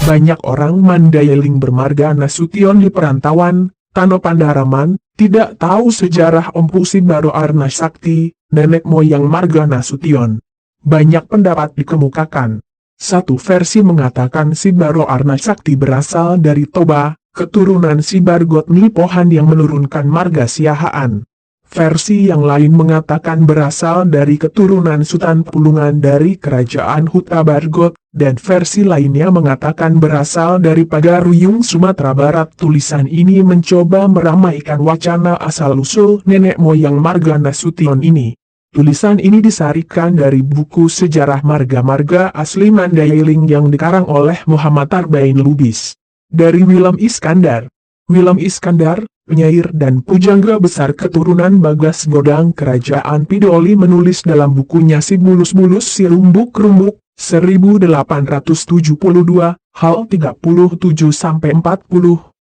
Banyak orang Mandailing bermarga Nasution di perantauan, Tano Pandaraman, tidak tahu sejarah Empu Sibaro Arna Sakti, nenek moyang marga Nasution. Banyak pendapat dikemukakan. Satu versi mengatakan Sibaro Arna Sakti berasal dari Toba, keturunan Sibargot Nipohan yang menurunkan marga Siahaan. Versi yang lain mengatakan berasal dari keturunan Sutan Pulungan dari kerajaan Huta Bargot, dan versi lainnya mengatakan berasal dari Pagaruyung Sumatera Barat. Tulisan ini mencoba meramaikan wacana asal-usul nenek moyang marga Nasution ini. Tulisan ini disarikan dari buku Sejarah Marga-Marga Asli Mandailing yang dikarang oleh Muhammad Arbain Lubis. Dari Willem Iskandar. Willem Iskandar, penyair dan pujangga besar keturunan Bagas Godang Kerajaan Pidoli menulis dalam bukunya Si Bulus-Bulus Si Rumbuk-Rumbuk, 1872, hal 37-40,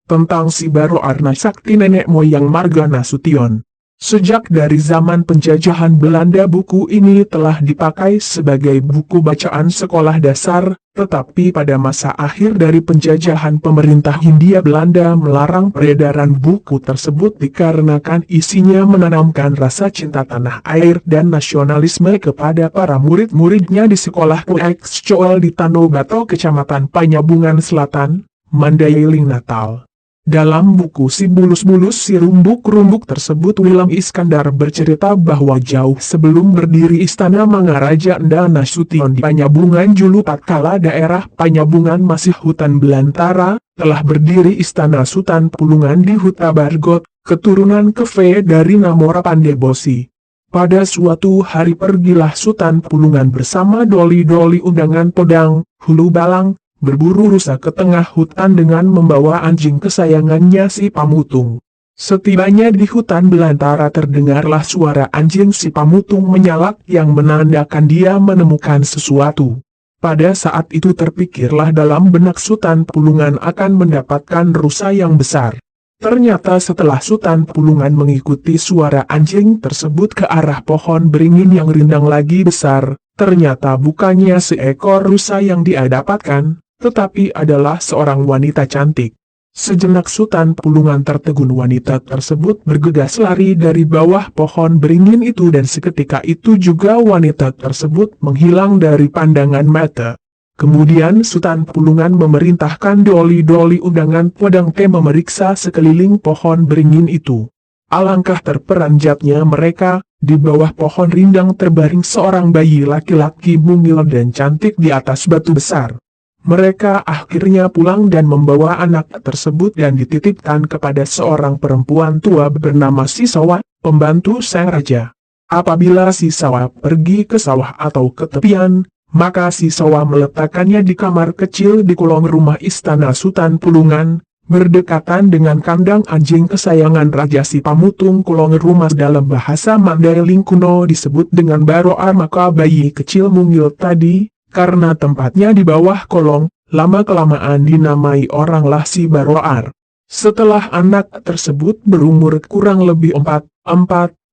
tentang Sibaro Arna Sakti nenek moyang marga Nasution. Sejak dari zaman penjajahan Belanda buku ini telah dipakai sebagai buku bacaan sekolah dasar, tetapi pada masa akhir dari penjajahan pemerintah Hindia Belanda melarang peredaran buku tersebut dikarenakan isinya menanamkan rasa cinta tanah air dan nasionalisme kepada para murid-muridnya di sekolah Puex Coel di Tanobato, Kecamatan Panyabungan Selatan, Mandailing, Natal. Dalam buku Si Bulus-Bulus Si Rumbuk-Rumbuk tersebut Willem Iskandar bercerita bahwa jauh sebelum berdiri Istana Mangaraja Enda Nasution di Panyabungan Julu tatkala daerah Panyabungan masih hutan belantara, telah berdiri Istana Sutan Pulungan di Huta Bargot, keturunan Keve dari Namora Pandebosi. Pada suatu hari pergilah Sutan Pulungan bersama doli-doli undangan Podang, Hulu Balang, berburu rusa ke tengah hutan dengan membawa anjing kesayangannya si Pamutung. Setibanya di hutan belantara terdengarlah suara anjing si Pamutung menyalak yang menandakan dia menemukan sesuatu. Pada saat itu terpikirlah dalam benak Sutan Pulungan akan mendapatkan rusa yang besar. Ternyata setelah Sutan Pulungan mengikuti suara anjing tersebut ke arah pohon beringin yang rindang lagi besar, ternyata bukannya seekor rusa yang dia dapatkan, tetapi adalah seorang wanita cantik. Sejenak Sutan Pulungan tertegun, wanita tersebut bergegas lari dari bawah pohon beringin itu dan seketika itu juga wanita tersebut menghilang dari pandangan mata. Kemudian Sutan Pulungan memerintahkan doli-doli undangan Podang memeriksa sekeliling pohon beringin itu. Alangkah terperanjatnya mereka, di bawah pohon rindang terbaring seorang bayi laki-laki mungil dan cantik di atas batu besar. Mereka akhirnya pulang dan membawa anak tersebut dan dititipkan kepada seorang perempuan tua bernama Sisawa, pembantu sang raja. Apabila Sisawa pergi ke sawah atau ke tepian, maka Sisawa meletakkannya di kamar kecil di kolong rumah istana Sutan Pulungan, berdekatan dengan kandang anjing kesayangan Raja Si Pamutung. Kolong rumah dalam bahasa Mandailing kuno disebut dengan baroar, maka bayi kecil mungil tadi, karena tempatnya di bawah kolong, lama-kelamaan dinamai oranglah si baroar. Setelah anak tersebut berumur kurang lebih 4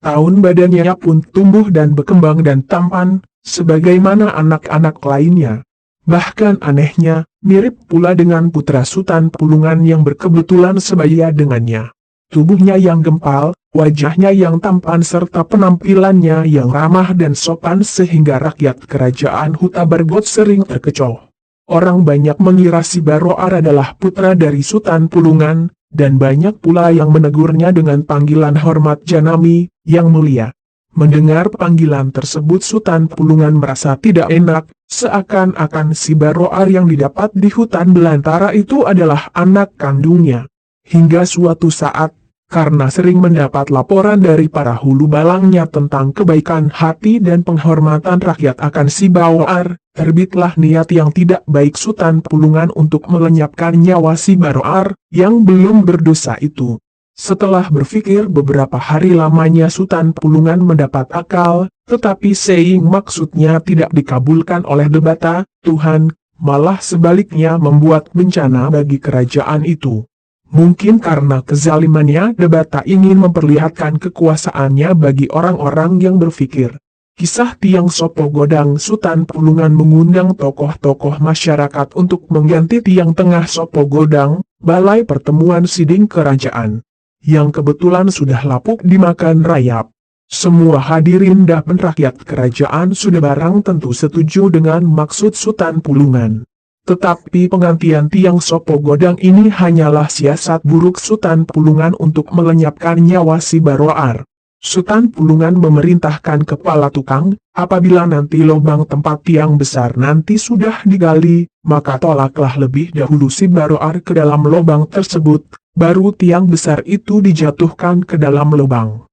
tahun, badannya pun tumbuh dan berkembang dan tampan, sebagaimana anak-anak lainnya. Bahkan anehnya, mirip pula dengan putra Sutan Pulungan yang berkebetulan sebaya dengannya. Tubuhnya yang gempal, wajahnya yang tampan serta penampilannya yang ramah dan sopan sehingga rakyat kerajaan Huta Bargot sering terkecoh. Orang banyak mengira si baroar adalah putra dari Sutan Pulungan, dan banyak pula yang menegurnya dengan panggilan hormat Janami, yang mulia. Mendengar panggilan tersebut Sutan Pulungan merasa tidak enak, seakan-akan si baroar yang didapat di hutan belantara itu adalah anak kandungnya. Hingga suatu saat, karena sering mendapat laporan dari para hulu balangnya tentang kebaikan hati dan penghormatan rakyat akan si baroar, terbitlah niat yang tidak baik Sutan Pulungan untuk melenyapkan nyawa si baroar, yang belum berdosa itu. Setelah berpikir beberapa hari lamanya Sutan Pulungan mendapat akal, tetapi seing maksudnya tidak dikabulkan oleh Debata, Tuhan, malah sebaliknya membuat bencana bagi kerajaan itu. Mungkin karena kezalimannya Debata ingin memperlihatkan kekuasaannya bagi orang-orang yang berpikir. Kisah Tiang Sopo Godang Sutan Pulungan mengundang tokoh-tokoh masyarakat untuk mengganti Tiang Tengah Sopo Godang, Balai Pertemuan Siding Kerajaan, yang kebetulan sudah lapuk dimakan rayap. Semua hadirin dan rakyat kerajaan sudah barang tentu setuju dengan maksud Sutan Pulungan. Tetapi penggantian Tiang Sopo Godang ini hanyalah siasat buruk Sutan Pulungan untuk melenyapkan nyawa si Baroar. Sutan Pulungan memerintahkan kepala tukang, apabila nanti lubang tempat tiang besar nanti sudah digali, maka tolaklah lebih dahulu si Baroar ke dalam lubang tersebut, baru tiang besar itu dijatuhkan ke dalam lubang.